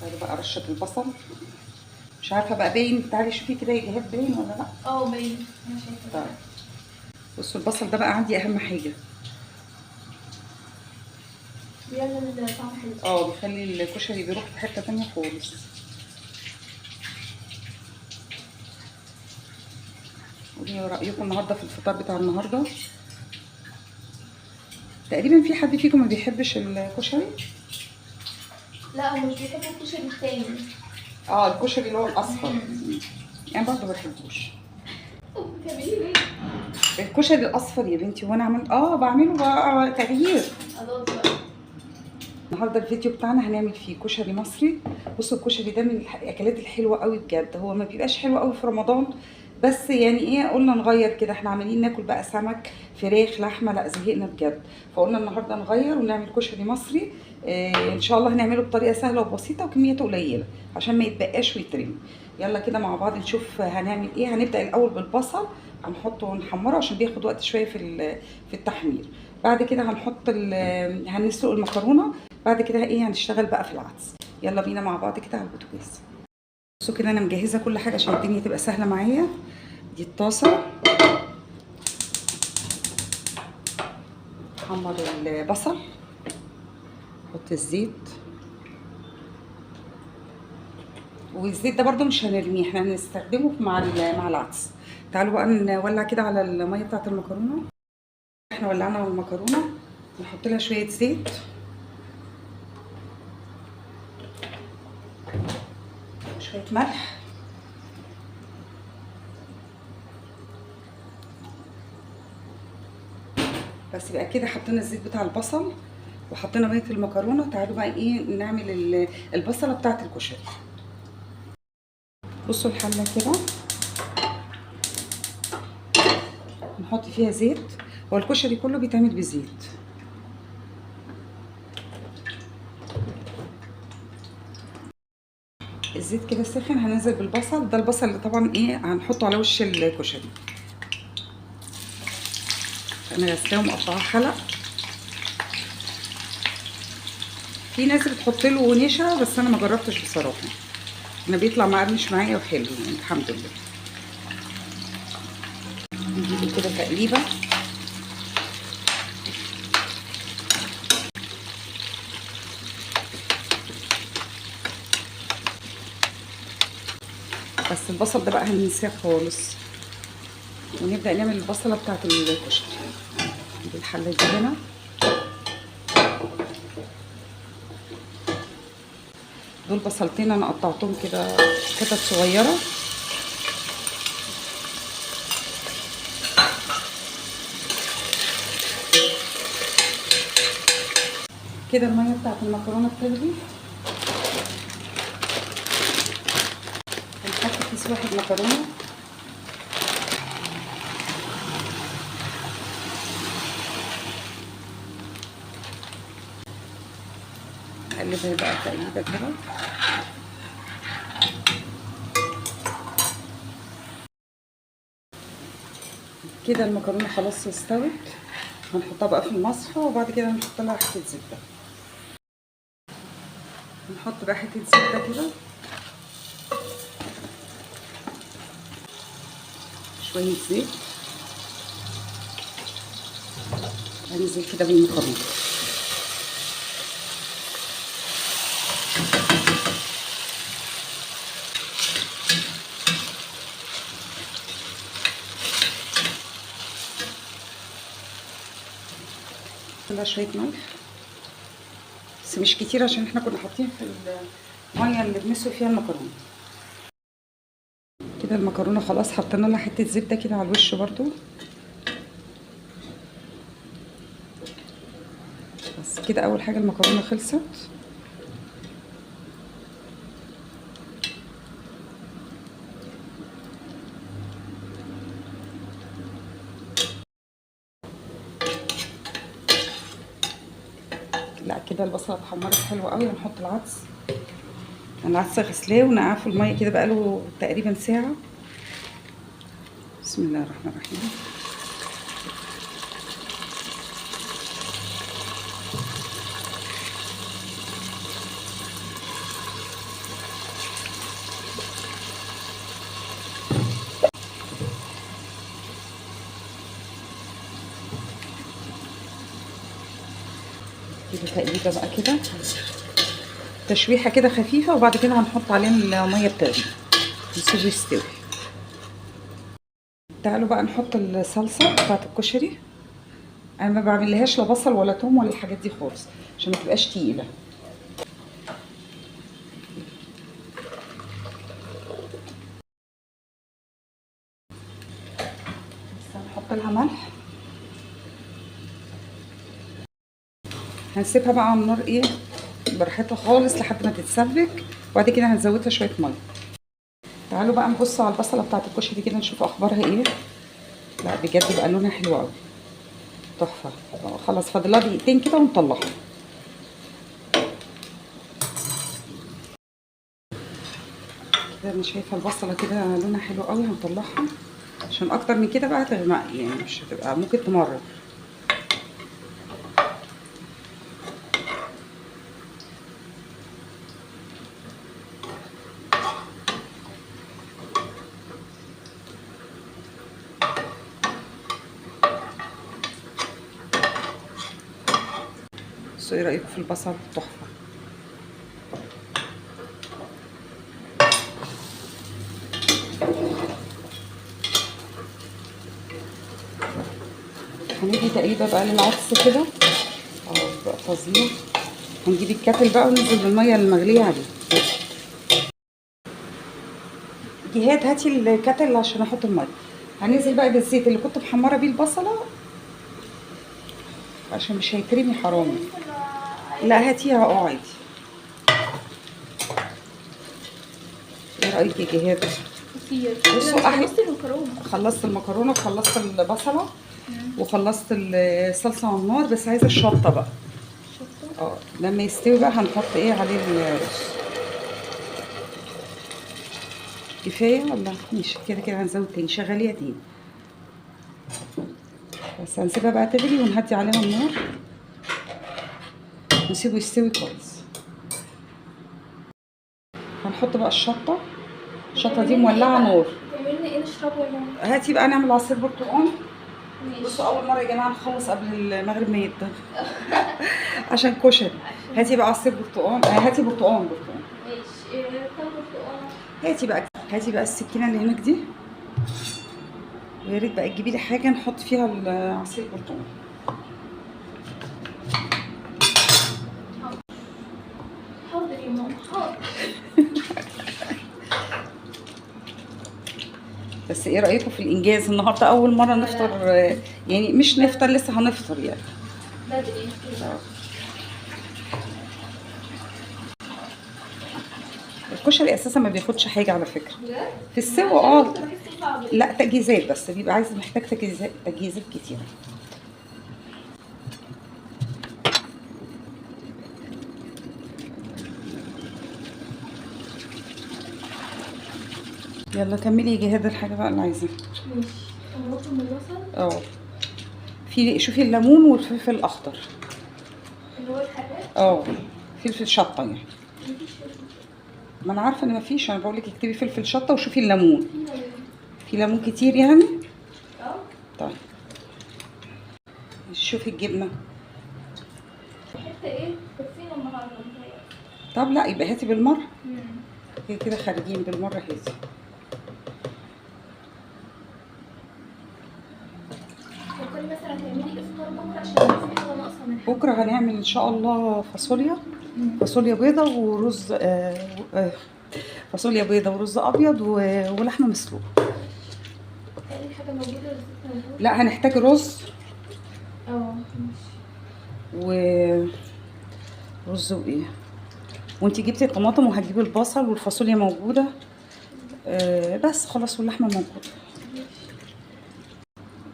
تعالوا بقى رشه البصل. مش عارفه بقى باين، تعالي شوفي كده يا جهاد باين ولا لا. باين، انا شايفه. طيب بصوا البصل ده بقى عندي اهم حاجه. بيعمل طعم حلو. بيخلي الكشري بيروح في حته تانية خالص. قولي رايكم النهارده في الفطار بتاع النهارده. تقريبا في حد فيكم ما بيحبش الكشري؟ لا، هو مش بيحب الكشري التاني. الكشري اللي هو الاصفر. انا برضه ما بحبوش. طب بتعمليه ليه؟ الكشري الاصفر يا بنتي، وانا عملت بعمله بقى تغيير. خلاص بقى. النهارده الفيديو بتاعنا هنعمل فيه كشري مصري. بصوا الكشري ده من الاكلات الحلوه قوي بجد. هو ما بيبقاش حلو قوي في رمضان، بس يعني ايه، قلنا نغير كده. احنا عمالين ناكل بقى سمك فراخ لحمه، لا زهقنا بجد. فقلنا النهارده نغير ونعمل كشري مصري. ان شاء الله هنعمله بطريقه سهله وبسيطه وكميته قليله عشان ما يتبقاش ويترمي. يلا كده مع بعض نشوف هنعمل ايه. هنبدا الاول بالبصل، هنحطه ونحمره عشان بياخد وقت شويه في التحمير. بعد كده هنسلق المكرونه. بعد كده هنشتغل بقى في العدس. يلا بينا مع بعض كده على البوتاجاز. بصوا كده انا مجهزه كل حاجه عشان الدنيا تبقى سهله معايا. دي الطاسه، حمر البصل، حط الزيت. والزيت ده برده مش هنرميه، احنا هنستخدمه مع العدس. تعالوا بقى نولع كده على الميه بتاعه المكرونه. احنا ولعنا على المكرونه، نحط لها شويه زيت، شويه ملح، بس بقى كده حطينا الزيت بتاع البصل وحطينا ميه المكرونه. تعالوا بقى نعمل البصله بتاعه الكشري. بصوا الحله كده نحط فيها زيت. هو الكشري كله بيتعمل بزيت. الزيت كده سخن، هننزل بالبصل. ده البصل اللي طبعا هنحطه على وش الكشري. انا غسلاه ومقطعاه حلق. في ناس بتحط له نشا بس انا ما جربتش بصراحه. انا بيطلع مقرمش معايا وحلو يعني الحمد لله. نجيبه كده تقليبه. بس البصل ده بقى هننساه خالص، ونبدا نعمل البصله بتاعت الكشري. دي الحله دي هنا. دول بصلتين انا قطعتهم كده حتت صغيره. كده الميه بتاعت المكرونه بتغلي. هنحط كيس واحد مكرونه. نقلبها بقى تقليبه كده. كده المكرونه خلاص استوت. هنحطها بقى في المصفى، وبعد كده هنحط لها حته زبده. نحط بقى حته زبده كده، شويه زيت، هنزل كده بالمكرونه. لها شويه ملح بس مش كتير عشان احنا كنا حاطين في الميه اللي بنسوي فيها المكرونه. كده المكرونه خلاص، حطينا لها حته زبده كده على الوش برضو. بس كده اول حاجه المكرونه خلصت. لا كده البصله اتحمرت حلوه قوي. هنحط العدس. انا العدس غسلاه ونقعه في الميه كده بقاله تقريبا ساعه. بسم الله الرحمن الرحيم. تقليبه بقى كده، تشويحه كده خفيفه، وبعد كده هنحط عليه الميه بتغلي نسيبه يستوي. تعالوا بقى نحط الصلصه بتاعت الكشري. انا ما بعملهاش لا بصل ولا توم ولا الحاجات دي خالص عشان ما تبقاش تقيله. بس هنحط لها ملح، هنسيبها بقى على النار ايه براحتها خالص لحد ما تتسبك، وبعد كده هنزودها شويه ميه. تعالوا بقى نبص على البصله بتاعت الكشري كده نشوف اخبارها ايه. لا بجد بقى لونها حلو قوي، تحفه. خلاص فاضلها دقيقتين كده ونطلعها. كده انا شايفه البصله كده لونها حلو قوي، هنطلعها عشان اكتر من كده بقى تغمق، يعني مش هتبقى ممكن تمرر. بصوا ايه رايكم في البصل؟ تحفه. هندي تقريبا بقى للعدس كده، بقى فظيع. هنجيب الكاتل بقى وننزل بالميه المغليه عليه. جهاد هاتي الكاتل عشان احط الميه. هننزل بقى بالزيت اللي كنت محمره بيه البصله عشان مش هيترمي حرام. لا هاتيها عادي. ايه رايك يا جهاد؟ كتير. بصوا احلى. خلصت المكرونه. خلصت المكرونه وخلصت البصله وخلصت الصلصه على النار، بس عايزه الشطه بقى. شطه. لما يستوي بقى هنحط ايه عليه الرز. كفايه ولا مش كده؟ كده هنزود تاني، شغليها تاني. بس هنسيبها بقى تغلي ونهدي عليها النار ونسيبه يستوي كويس. هنحط بقى الشطه. الشطه دي مولعه نار. تعملنا ايه نشربه يا ماما؟ هاتي بقى نعمل عصير برتقال. ماشي. بصوا اول مره يا جماعه نخلص قبل المغرب ما يبدا عشان كشري. هاتي بقى عصير برتقال، هاتي برتقال. ماشي. كام برتقانه؟ هاتي بقى السكينه اللي هناك دي، ويا ريت بقى تجيبي لي حاجه نحط فيها عصير البرتقال. حاضر يا ماما حاضر. بس ايه رايكم في الانجاز النهارده؟ اول مره نفطر، يعني مش نفطر لسه هنفطر يعني. بدري. الكشري اساسا ما بياخدش حاجه على فكره بجد؟ في السوا. كنت بحسه صعب. لا تجهيزات بس، بيبقى عايز محتاج تجهيزات كتيره. يلا كملي يا جهاد الحاجه بقى اللي عايزاها. ماشي. طماطم من البصل. شوفي الليمون والفلفل الاخضر. اللي هو الحراق. فلفل شطه يعني. مفيش فلفل. ما انا عارفه ان مفيش، انا بقول لك اكتبي فلفل شطه وشوفي الليمون. في ليمون. في ليمون كتير يعني. اه. طيب شوفي الجبنه. حته ايه؟ كفينا النهارده متهيألي. طب لا يبقى هاتي بالمره، مم. كده كده خارجين بالمره هاتي. فكري مثلا تعملي افطار بكره عشان لو في حاجه ناقصه من حاجه. بكره هنعمل ان شاء الله فاصوليا بيضه ورز، فاصوليا بيضه ورز ابيض ولحمه مسلوقه. اي حاجه موجوده ولا الزيت موجود؟ لا هنحتاج رز ماشي. ورز وايه. وانتي جبتي الطماطم وهتجيبي البصل والفاصوليا موجوده. بس خلاص واللحمه موجوده.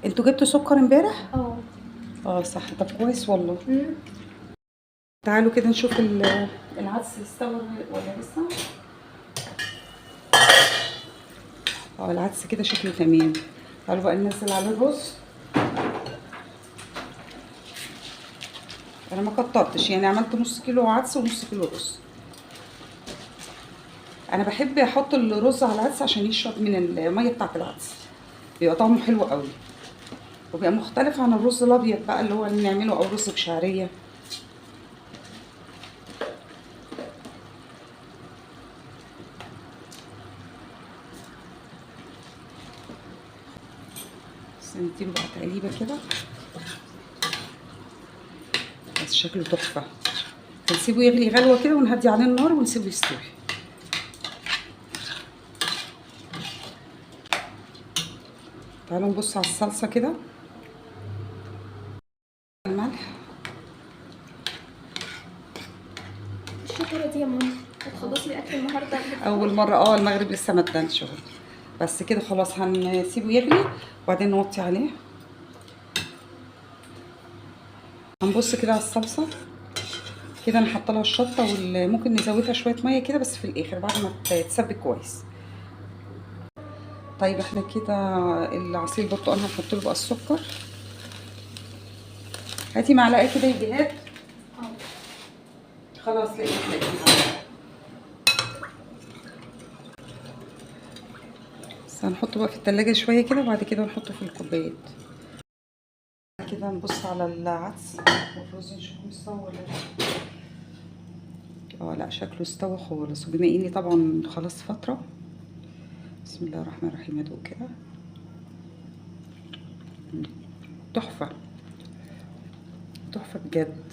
انتوا جبتوا سكر امبارح؟ صح. طب كويس والله. تعالوا كده نشوف العدس استوى ولا لسه. العدس كده شكله تمام. تعالوا بقى ننزل عليه الرز. انا ما كترتش يعني، عملت نص كيلو عدس ونص كيلو رز. انا بحب احط الرز على العدس عشان يشرب من الميه بتاعه العدس، بيبقى طعمه حلو قوي وبيبقى مختلف عن الرز الابيض بقى اللي هو اللي بنعمله، او رز بشعريه. نديله بقى تقليبه كده. بس شكله تحفه. هنسيبه يغلي غلوه كده ونهدي عليه النار ونسيبه يستوي. تعالوا نبص على الصلصه كده. الملح. الشطوره دي يا ماما هتخلصي لي اكل النهارده. اول مره المغرب لسه ما ادانش شغل. بس كده خلاص هنسيبه يغلي وبعدين نوطي عليه. هنبص كده على الصلصه كده. انا حاطه لها الشطه وممكن نزودها شويه ميه كده بس في الاخر بعد ما تتسبك كويس. طيب احنا كده العصير البرتقال هنحط له بقى السكر. هاتي معلقه كده يا جهاد. خلاص لقيت بس هنحطه بقى في التلاجة شويه كده وبعد كده نحطه في الكوبايات. كده نبص على العدس والرز نشوفه مستوى ولا لا. لا شكله استوى خالص. وبما اني طبعا خلاص فتره. بسم الله الرحمن الرحيم. ادوق كده. تحفه تحفه بجد.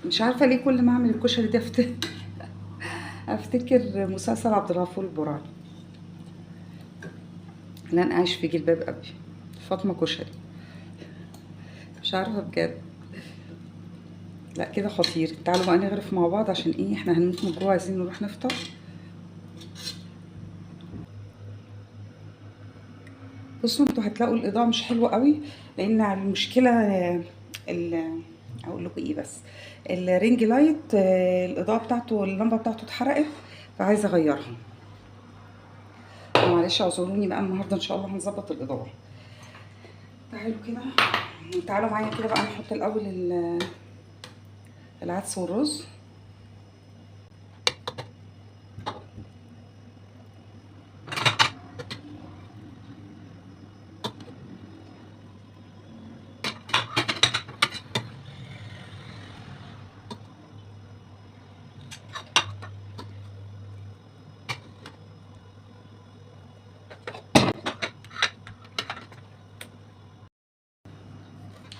مش عارفه ليه كل ما اعمل الكشري ده افتكر مسلسل عبد الغفور البرعي. لن اعيش في جلباب ابي. فاطمه كشري. مش عارفه بجد. لا كده خطير. تعالوا بقى نغرف مع بعض عشان ايه احنا هنموت من جوه عايزين نروح نفطر. بصوا انتوا هتلاقوا الاضاءه مش حلوه قوي لان المشكله اقول لكم ايه بس الرينج لايت الاضاءه بتاعته اللمبه بتاعته اتحرقت فعايزه اغيرها. معلش اعذروني بقى النهارده ان شاء الله هنظبط الاضاءه. تعالوا كده. تعالوا معايا كده بقى نحط الاول العدس والرز.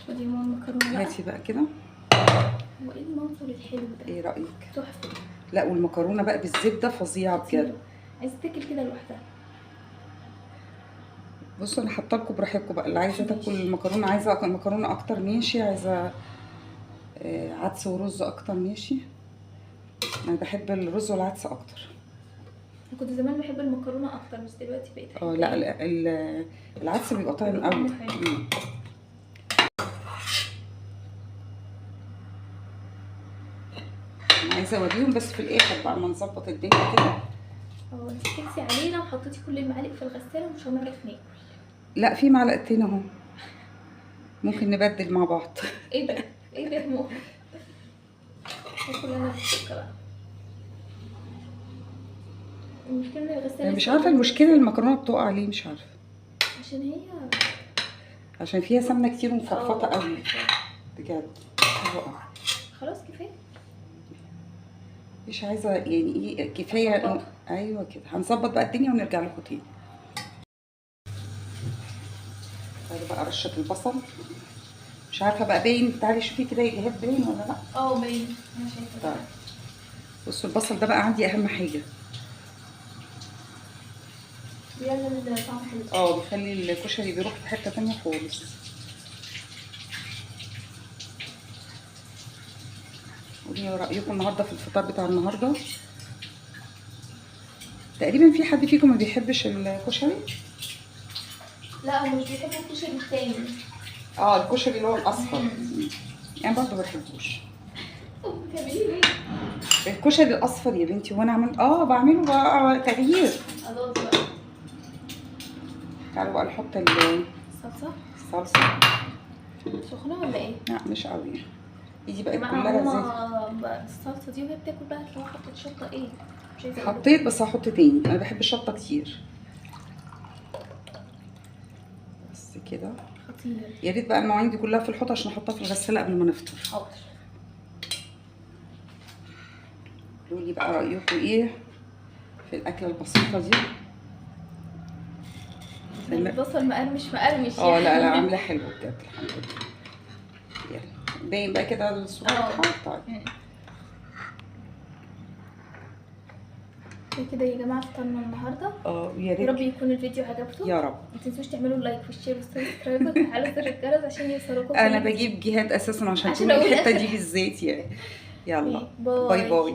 خدي يا ماما مكرونه بقى. هاتي بقى كده. هو ايه المنظر الحلو ده؟ ايه رايك؟ تحفه. لا والمكرونه بقى بالزبده فظيعه بجد. عايزه تاكل كده لوحدها. بصوا انا حاطه لكم براحتكم بقى. اللي عايزه تاكل المكرونه عايزه مكرونه اكتر ماشي. عايزه عدس ورز اكتر ماشي. انا بحب الرز والعدس اكتر. انا كنت زمان بحب المكرونه اكتر بس دلوقتي بقيت احب لا العدس بيبقى طعم قوي. انا عايزه اوريهم بس في الاخر بقى ما نظبط الدنيا كده. انت بتكسي علينا وحطيتي كل المعالق في الغساله ومش هنعرف ناكل. لا في معلقتين اهو. ممكن نبدل مع بعض. ايه ده؟ ايه ده يا ماما؟ اكل انا السكه بقى. المشكله ان الغساله مش عارفه المشكله المكرونه بتقع ليه مش عارفه. عشان هي عشان فيها سمنه كتير ومفرفطه قوي بجد. خلاص كفايه. مش عايزه يعني ايه كفايه. ايوه كده هنظبط بقى الدنيا ونرجع لكم تاني. تعالوا بقى رشه البصل. مش عارفه بقى باين. تعالي شوفي كده يا جهاد باين ولا لا. باين. انا شايفه. طيب بصوا البصل ده بقى عندي اهم حاجه. بيعمل طعم حلو. بيخلي الكشري بيروح في حته تانية خالص. قولي رايكم النهارده في الفطار بتاع النهارده. تقريبا في حد فيكم ما بيحبش الكشري. لا هو مش بيحب الكشري التاني. الكشري اللي هو الاصفر. يعني برضه ما بحبوش. بتعمليه ليه؟ الكشري الاصفر يا بنتي. وانا عملت بعمله بقى تغيير. خلاص بقى. تعالوا بقى نحط الصلصه. سخنه ولا ايه؟ لا مش قوي. دي بقت مع كلها ماما الصلصه دي وهي بتاكل بقى لو حطت شطه ايه؟ مش عايزه أقول. حطيت بس هحط تاني. انا بحب الشطه كتير. بس كده خطير. يا ريت بقى المواعين دي كلها في الحوض عشان احطها في الغساله قبل ما نفطر. حاضر. قولوا لي بقى رايكم ايه في الاكله البسيطه دي. البصل مقرمش مقرمش اه لا لا يعني. عامله حلو بجد الحمد لله. يلا باين بقى كده الصوره بتاعها. طيب كده يا جماعه فطرنا النهارده. يا يا رب ريت يكون الفيديو عجبكم. يا رب. ما تنسوش تعملوا لايك والشير والسبسكرايب وتفعلوا زر الجرس عشان يوصلكم انا بجيب جهاد اساسا عشان عشان تقول أقول الحته آخر. دي بالذات يعني. يلا باي. باي باي.